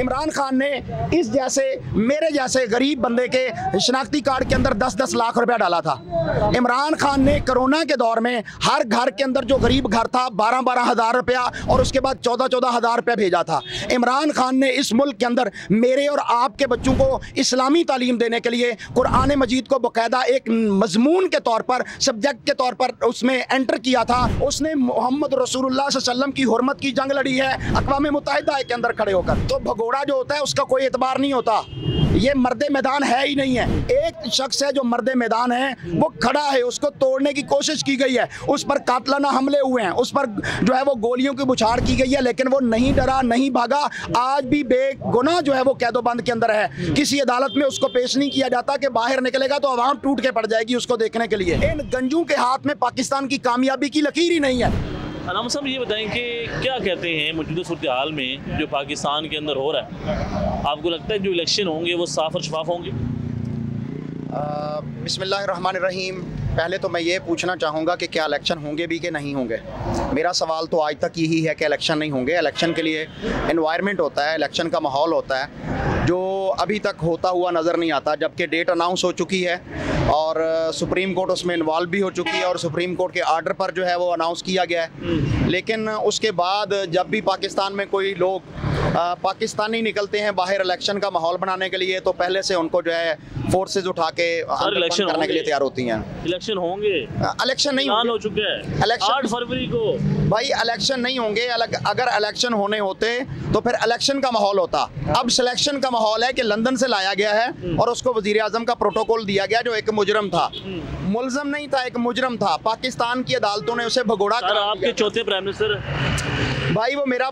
इमरान खान ने इस जैसे मेरे जैसे गरीब बंदे के शनाख्ती कार्ड के अंदर 10-10 लाख रुपया डाला था। इमरान खान ने कोरोना के दौर में हर घर के अंदर जो गरीब घर था 12-12 हज़ार रुपया और उसके बाद 14-14 हज़ार रुपया भेजा था। इमरान खान ने इस मुल्क के अंदर मेरे और आपके बच्चों को इस्लामी तालीम देने के लिए कुरान मजीद को बाकायदा एक मजमून के तौर पर, सब्जेक्ट के तौर पर उसमें एंटर किया था। उसने मोहम्मद रसूलुल्लाह सल्लल्लाहु अलैहि वसल्लम की हुर्मत की जंग लड़ी है अक़वाम मुत्तहिदा के अंदर खड़े होकर। तो भगोड़ा जो होता है उसका कोई एतबार नहीं होता, ये मर्दे मैदान है ही नहीं है। एक शख्स है जो मर्दे मैदान है, वो खड़ा है, उसको तोड़ने की कोशिश की गई है, उस पर कातलाना हमले हुए हैं, उस पर जो है वो गोलियों की बुछाड़ की गई है, लेकिन वो नहीं डरा, नहीं भागा। आज भी बेगुनाह जो है वो कैदोबंद के अंदर है, किसी अदालत में उसको पेश नहीं किया जाता कि बाहर निकलेगा तो आवाम टूट के पड़ जाएगी उसको देखने के लिए। इन गंजों के हाथ में पाकिस्तान की कामयाबी की लकीर ही नहीं है। अनाम साहब ये बताएं कि क्या कहते हैं मौजूदा सूरत हाल में जो पाकिस्तान के अंदर हो रहा है, आपको लगता है जो इलेक्शन होंगे वो साफ और शफाफ होंगे? बिस्मिल्लाहिर्रहमानिर्रहीम। पहले तो मैं ये पूछना चाहूँगा कि क्या इलेक्शन होंगे भी कि नहीं होंगे। मेरा सवाल तो आज तक यही है कि इलेक्शन नहीं होंगे। इलेक्शन के लिए एनवायरनमेंट होता है, इलेक्शन का माहौल होता है जो अभी तक होता हुआ नज़र नहीं आता, जबकि डेट अनाउंस हो चुकी है और सुप्रीम कोर्ट उसमें इन्वॉल्व भी हो चुकी है और सुप्रीम कोर्ट के आर्डर पर जो है वो अनाउंस किया गया है। लेकिन उसके बाद जब भी पाकिस्तान में कोई लोग पाकिस्तानी निकलते हैं बाहर इलेक्शन का माहौल बनाने के लिए, तो पहले से उनको जो है फोर्सेज उठा के इलेक्शन करने के लिए तैयार होती हैं। इलेक्शन होंगे? इलेक्शन नहीं हो चुके हैं, 8 फरवरी को भाई इलेक्शन नहीं होंगे। अगर इलेक्शन होने होते तो फिर इलेक्शन का माहौल होता। अब सिलेक्शन का माहौल है कि लंदन से लाया गया है और उसको वजीर आजम का प्रोटोकॉल दिया गया जो एक मुजरम था, मुलजम नहीं था, एक मुजरम था। पाकिस्तान की अदालतों ने उसे भगोड़ा कर। आपके चौथे प्राइम मिनिस्टर भाई वो मेरा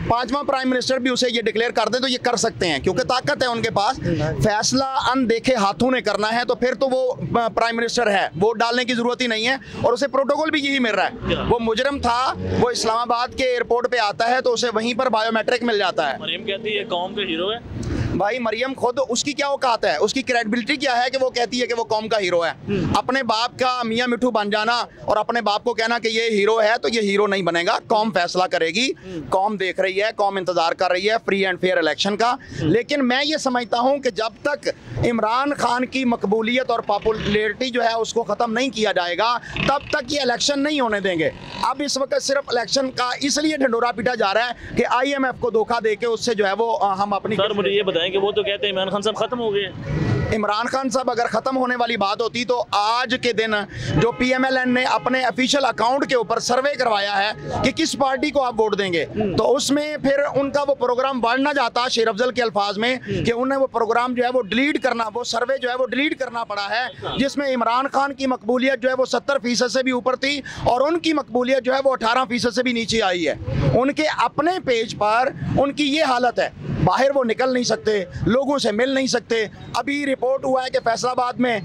5वां प्राइम मिनिस्टर भी उसे ये डिक्लेयर कर दे तो ये कर सकते हैं, क्योंकि ताकत है उनके पास। फैसला अनदेखे हाथों ने करना है तो फिर तो वो प्राइम मिनिस्टर है, वोट डालने की जरूरत ही नहीं है और उसे प्रोटोकॉल भी यही मिल रहा है। वो मुजरम था, वो इस्लामाबाद के एयरपोर्ट पे आता है तो उसे वहीं पर बायोमेट्रिक मिल जाता है। मरियम कहती है कौम का हीरो है। भाई मरियम खुद, उसकी क्या औकात है, उसकी क्रेडिबिलिटी क्या है कि वो कहती है कि वो कौम का हीरो है। अपने बाप का मियाँ मिठू बन जाना और अपने बाप को कहना कि ये हीरो है, तो ये हीरो नहीं बनेगा। कौम फैसला करेगी, कौम देख रही है, कौम इंतजार कर रही है फ्री एंड फेयर इलेक्शन का। लेकिन मैं ये समझता हूँ कि जब तक इमरान खान की मकबूलियत और पॉपुलैरिटी जो है उसको ख़त्म नहीं किया जाएगा तब तक ये इलेक्शन नहीं होने देंगे। अब इस वक्त सिर्फ इलेक्शन का इसलिए ढंडोरा पीटा जा रहा है कि IMF को धोखा दे के उससे जो है वो हम अपनी। सर मुझे ये बताएं कि वो तो कहते हैं इमरान खान साहब खत्म हो गए। इमरान खान साहब अगर ख़त्म होने वाली बात होती तो आज के दिन जो PMLN ने अपने ऑफिशियल अकाउंट के ऊपर सर्वे करवाया है कि किस पार्टी को आप वोट देंगे, तो उसमें फिर उनका वो प्रोग्राम बढ़ ना जाता शेर अफजल के अल्फाज में कि उन्हें वो प्रोग्राम जो है वो डिलीट करना, वो सर्वे जो है वो डिलीट करना पड़ा है, जिसमें इमरान खान की मकबूलियत जो है वो 70% से भी ऊपर थी और उनकी मकबूलियत जो है वो 18% से भी नीचे आई है। उनके अपने पेज पर उनकी ये हालत है, बाहर वो निकल नहीं सकते, लोगों से मिल नहीं सकते। अभी रिपोर्ट हुआ है कि फैसलाबाद में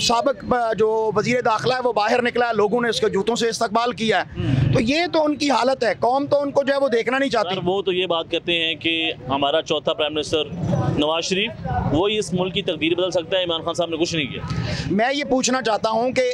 साबिक जो वजीर दाखिला है वो बाहर निकला है, लोगों ने उसके जूतों से इस्तकबाल किया है। तो ये तो उनकी हालत है, कौम तो उनको जो है वो देखना नहीं चाहती। वो तो ये बात कहते हैं कि हमारा चौथा प्राइम मिनिस्टर नवाज शरीफ, वो इस मुल्क की तकदीर बदल सकता है, इमरान खान साहब ने कुछ नहीं किया। मैं ये पूछना चाहता हूँ कि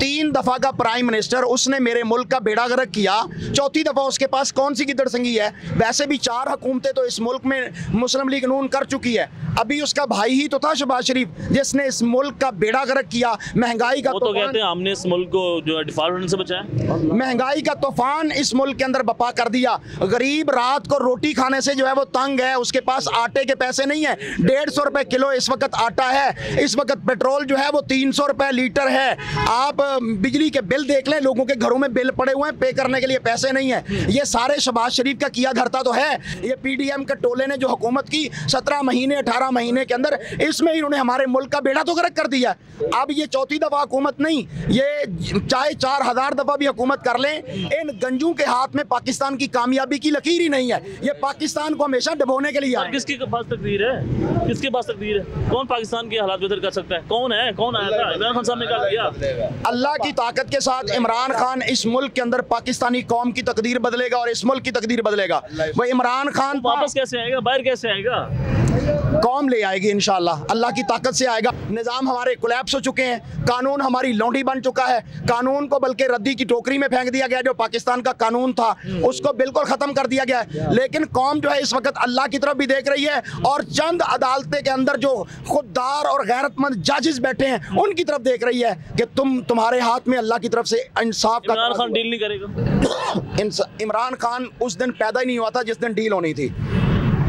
3 दफ़ा का प्राइम मिनिस्टर, उसने मेरे मुल्क का बेड़ा गर्क किया, चौथी दफ़ा उसके पास कौन सी गिदड़संगी है? वैसे भी 4 हुकूमतें तो इस मुल्क में मुस्लिम लीग नून कर चुकी है। अभी उसका भाई ही तो था शहबाज शरीफ जिसने इस मुल्क का बेड़ा गर्क किया। महंगाई का तो कहते हैं हमने इस मुल्क को जो डिफॉल्ट होने से बचाया। महंगाई का तूफान इस मुल्क के अंदर बपा कर दिया। गरीब रात को रोटी खाने से जो है वो तंग है, उसके पास आटे के पैसे नहीं है। 150 रुपए किलो इस वक्त आटा है, इस वक्त पेट्रोल जो है वो 300 रुपए लीटर है। आप बिजली के बिल देख लें, लोगों के घरों में बिल पड़े हुए हैं, पे करने के लिए पैसे नहीं है। ये सारे शहबाज शरीफ का किया धरता तो है। ये PDM के टोले ने जो हुकूमत की 17 महीने 18 महीने के अंदर, इसमें इन्होंने हमारे मुल्क का बेड़ा तो गर्क कर दिया। अब ये चौथी दफा हुकूमत नहीं, ये चाहे 4000 दफा भी हुकूमत कर लें, इन गंजों के हाथ में पाकिस्तान की कामयाबी की लकीर ही नहीं है। ये पाकिस्तान को हमेशा डुबोने के लिए आए। किसके पास तकदीर है? किसके पास तकदीर है? कौन पाकिस्तान के हालात बेहतर कर सकता है? कौन है? कौन आया था? इमरान खान साहब ने क्या किया? अल्लाह की ताकत के साथ इमरान खान इस मुल्क के अंदर पाकिस्तानी कौम की तकदीर बदलेगा और इस मुल्क की तकदीर बदलेगा। वो इमरान खान वापस कैसे आएगा? बाहर कैसे आएगा? कौम ले आएगी इंशाअल्लाह, अल्लाह की ताकत से आएगा। निज़ाम हमारे कोलैप्स हो चुके हैं, कानून हमारी लौंडी बन चुका है, कानून को बल्कि रद्दी की टोकरी में फेंक दिया गया। जो पाकिस्तान का कानून था उसको बिल्कुल ख़त्म कर दिया गया है। लेकिन कौम जो है इस वक्त अल्लाह की तरफ भी देख रही है और चंद अदालतें के अंदर जो खुददार और गैरतमंद जजेस बैठे हैं उनकी तरफ देख रही है कि तुम्हारे हाथ में अल्लाह की तरफ से इंसाफ का। इमरान खान डील नहीं करेगा। इमरान खान उस दिन पैदा ही नहीं हुआ था जिस दिन डील होनी थी।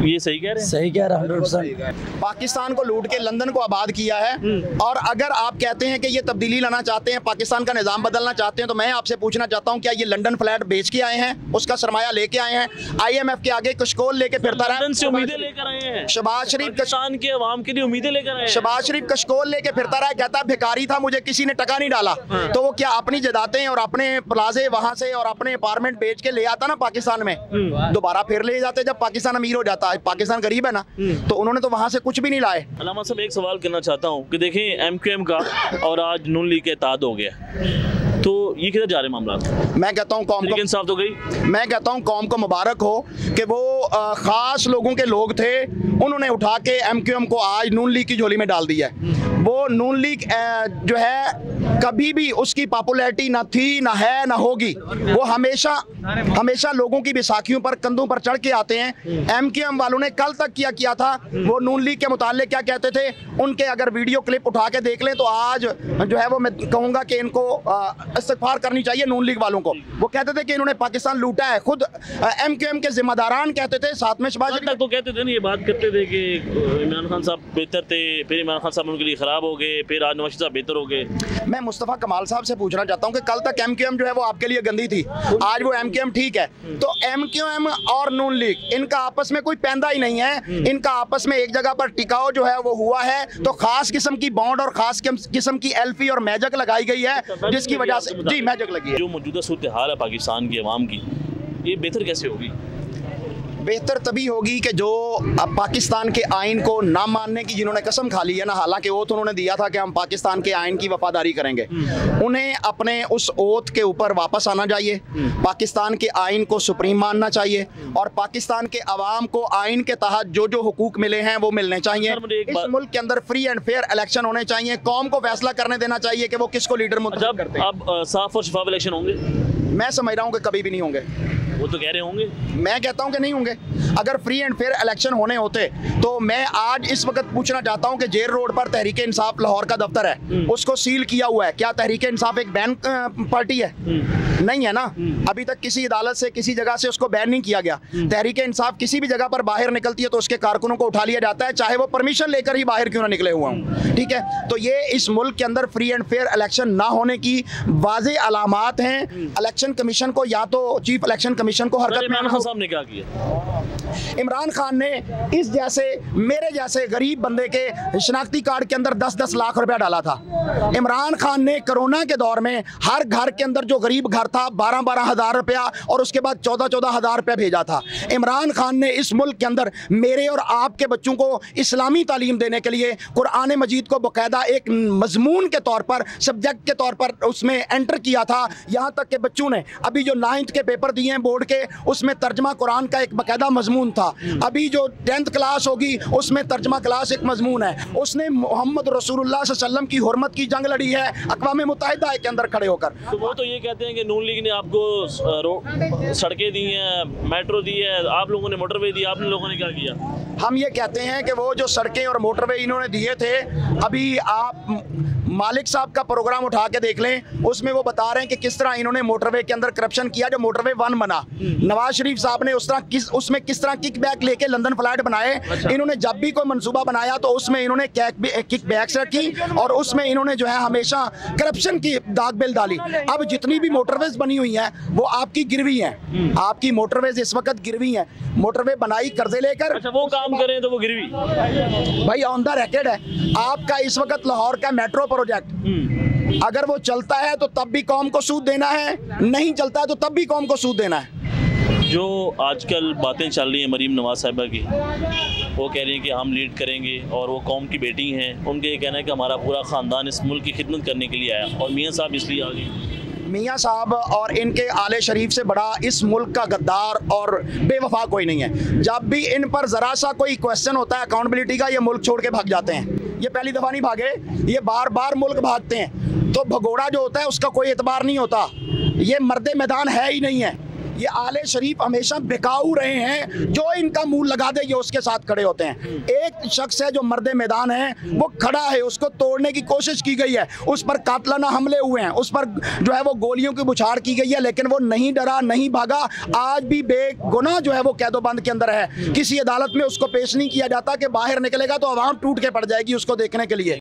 ये सही कह रहे हैं? सही कह रहा है 100%। पाकिस्तान को लूट के लंदन को आबाद किया है, और अगर आप कहते हैं कि ये तब्दीली लाना चाहते हैं, पाकिस्तान का निज़ाम बदलना चाहते हैं, तो मैं आपसे पूछना चाहता हूँ क्या ये लंदन फ्लैट बेच के आए हैं, उसका सरमाया लेके आए हैं, IMF के आगे कशकोल लेके फिरता रहा लंदन से उम्मीदें लेकर आए हैं। शहबाज शरीफ पाकिस्तान के अवाम के लिए उम्मीदें लेकर आए हैं। शहबाज शरीफ कशकोल लेके फिरता रहा, कहता भिखारी था, मुझे किसी ने टका नहीं डाला। तो वो क्या अपनी जदातें और अपने प्लाजे वहां से और अपने अपार्टमेंट बेच के ले आता ना पाकिस्तान में, दोबारा फिर ले जाते जब पाकिस्तान अमीर हो जाता है। पाकिस्तान गरीब है ना, तो उन्होंने तो वहां से कुछ भी नहीं लाए। अलामा साहब एक सवाल करना चाहता हूँ कि देखें MQM का और आज नून लीग के इत्तेहाद हो गया, तो ये किधर जा रहे मामला? मैं कहता हूँ कौम को इंसाफ तो गई। मैं कहता हूँ कौम को मुबारक हो कि वो खास लोगों के लोग थे, उन्होंने उठा के MQM को आज नून लीग की झोली में डाल दिया है। वो नून लीग जो है कभी भी उसकी पॉपुलैरिटी ना थी, ना है, ना होगी। वो हमेशा लोगों की बैसाखियों पर कंधों पर चढ़ के आते हैं। MQM वालों ने कल तक किया था, वो नून लीग के मुताल्लिक क्या कहते थे, उनके अगर वीडियो क्लिप उठा के देख लें तो आज जो है वो मैं कहूँगा कि इनको इस्तग़फ़ार करनी चाहिए नून लीग वालों को। वो कहते थे कि इन्होंने पाकिस्तान लूटा है, खुद MQM के जिम्मेदारान कहते थे, साथ में शहबाज तक तो कहते थे ना, ये बात करते थे कि इमरान खान साहब बेहतर थे, फिर इमरान खान साहब उनके लिए ख़राब हो गए, फिर आज नवाज साहब बेहतर हो गए। मैं मुस्तफ़ा कमाल साहब से पूछना चाहता हूँ कि कल तक MQM जो है वो आपके लिए गंदी थी, आज वो MQM ठीक है, तो MQM और नून लीग इनका आपस में कोई पैंदा ही नहीं है, इनका आपस में एक जगह पर टिकाव जो है वो हुआ है, तो खास किस्म की बॉन्ड और खास किस्म की एल्फी और मैजक लगाई गई है, जिसकी वजह से जी मैजक लगी है। जो मौजूदा सूरत हाल है पाकिस्तान की अवाम की, ये बेहतर कैसे होगी? बेहतर तभी होगी कि जो अब पाकिस्तान के आइन को ना मानने की जिन्होंने कसम खा ली है ना, हालांकि ओथ उन्होंने दिया था कि हम पाकिस्तान के आइन की वफादारी करेंगे, उन्हें अपने उस ओथ के ऊपर वापस आना चाहिए, पाकिस्तान के आइन को सुप्रीम मानना चाहिए और पाकिस्तान के अवाम को आइन के तहत जो जो हुकूक मिले हैं वो मिलने चाहिए। इस मुल्क के अंदर फ्री एंड फेयर इलेक्शन होने चाहिए, कौम को फैसला करने देना चाहिए कि वो किसको लीडर मुंतखब करते हैं। अब साफ और शफाफ इलेक्शन होंगे? मैं समझ रहा हूँ कि कभी भी नहीं होंगे। वो तो कह रहे होंगे, मैं कहता हूं कि नहीं होंगे। अगर फ्री एंड फेयर इलेक्शन होने होते तो मैं आज इस वक्त पूछना चाहता हूं कि जेल रोड पर तहरीक इंसाफ लाहौर का दफ्तर है, उसको सील किया हुआ है, क्या तहरीक इंसाफ एक बैन पार्टी है? नहीं है ना, अभी तक किसी अदालत से किसी जगह से उसको बैन नहीं किया गया। तहरीक इंसाफ किसी भी जगह पर बाहर निकलती है तो उसके कारकुनों को उठा लिया जाता है, चाहे वो परमिशन लेकर ही बाहर क्यों ना निकले हुआ हूँ, ठीक है। तो ये इस मुल्क के अंदर फ्री एंड फेयर इलेक्शन ना होने की वाज़े अलामात हैं। इलेक्शन कमीशन को या तो चीफ इलेक्शन कमीशन को हरकत में साहब ने क्या किया? इमरान खान ने इस जैसे मेरे जैसे गरीब बंदे के शनाख्ती कार्ड के अंदर 10-10 लाख रुपया डाला था। इमरान खान ने कोरोना के दौर में हर घर के अंदर जो गरीब घर था 12-12 हज़ार रुपया और उसके बाद 14-14 हज़ार रुपया भेजा था। इमरान खान ने इस मुल्क के अंदर मेरे और आपके बच्चों को इस्लामी तालीम देने के लिए कुरान मजीद को बाकायदा एक मजमून के तौर पर, सब्जेक्ट के तौर पर उसमें एंटर किया था। यहाँ तक के बच्चों ने अभी जो 9th के पेपर दिए हैं बोर्ड के, उसमें तर्जमा कुरान का एक बाकायदा मजमून था। अभी जो 10th क्लास होगी उसमें तर्जमा क्लास एक मजमून है। उसने मोहम्मद रसूलुल्लाह सल्लल्लाहु अलैहि वसल्लम की हुर्मत की जंग लड़ी है अक़वाम मुत्तहिदा के अंदर खड़े होकर। तो वो तो ये कहते हैं कि नून लीग ने आपको सड़कें दी हैं, मेट्रो दी है, आप लोगों ने मोटरवे दी, आप लोगों ने क्या किया? हम ये कहते हैं कि वो जो सड़कें और मोटरवे इन्होंने दिए थे, अभी आप मालिक साहब का प्रोग्राम उठा के देख लें, उसमें वो बता रहे हैं कि किस तरह इन्होंने मोटरवे के अंदर करप्शन किया। जो मोटरवे 1 बना, नवाज शरीफ साहब ने उसमें किस तरह किक बैक लेके लंदन फ्लाइट बनाए। इन्होंने जब भी कोई मंसूबा बनाया तो उसमें इन्होंने किक बैक्स रखी और उसमें इन्होंने जो है हमेशा करप्शन की दाग बिल डाली। अब जितनी भी मोटरवेज बनी हुई हैं वो आपकी गिरवी हैं, आपकी मोटरवेज इस वक्त गिरवी हैं। मोटरवे बनाई कर्जे लेकर, अच्छा वो काम करें तो वो गिरवी भाई ऑन द रिकॉर्ड है। आपका इस वक्त लाहौर का मेट्रो प्रोजेक्ट अगर वो चलता है तो तब भी कौम को सूद देना है, नहीं चलता है तो तब भी कौम को सूद देना है। जो आजकल बातें चल रही हैं मरीम नवाज साहिबा की, वो कह रही हैं कि हम लीड करेंगे और वो कौम की बेटी हैं, उनका ये कहना है कि हमारा पूरा ख़ानदान इस मुल्क की खिदमत करने के लिए आया और मियाँ साहब इसलिए आ गए। मियाँ साहब और इनके आले शरीफ से बड़ा इस मुल्क का गद्दार और बेवफा कोई नहीं है। जब भी इन पर ज़रा सा कोई क्वेश्चन होता है अकाउंटेबिलिटी का, ये मुल्क छोड़ के भाग जाते हैं। ये पहली दफ़ा नहीं भागे, ये बार बार मुल्क भागते हैं। तो भगोड़ा जो होता है उसका कोई एतबार नहीं होता। ये मर्दे मैदान है ही नहीं है। ये आले शरीफ हमेशा बिकाऊ रहे हैं, जो इनका मुंह लगा दे ये उसके साथ खड़े होते हैं। एक शख्स है जो मर्दे मैदान है, वो खड़ा है, उसको तोड़ने की कोशिश की गई है, उस पर कातलाना हमले हुए हैं, उस पर जो है वो गोलियों की बुछाड़ की गई है, लेकिन वो नहीं डरा, नहीं भागा। आज भी बेगुनाह जो है वो कैदोबंद के अंदर है। किसी अदालत में उसको पेश नहीं किया जाता कि बाहर निकलेगा तो आवाम टूट के पड़ जाएगी उसको देखने के लिए।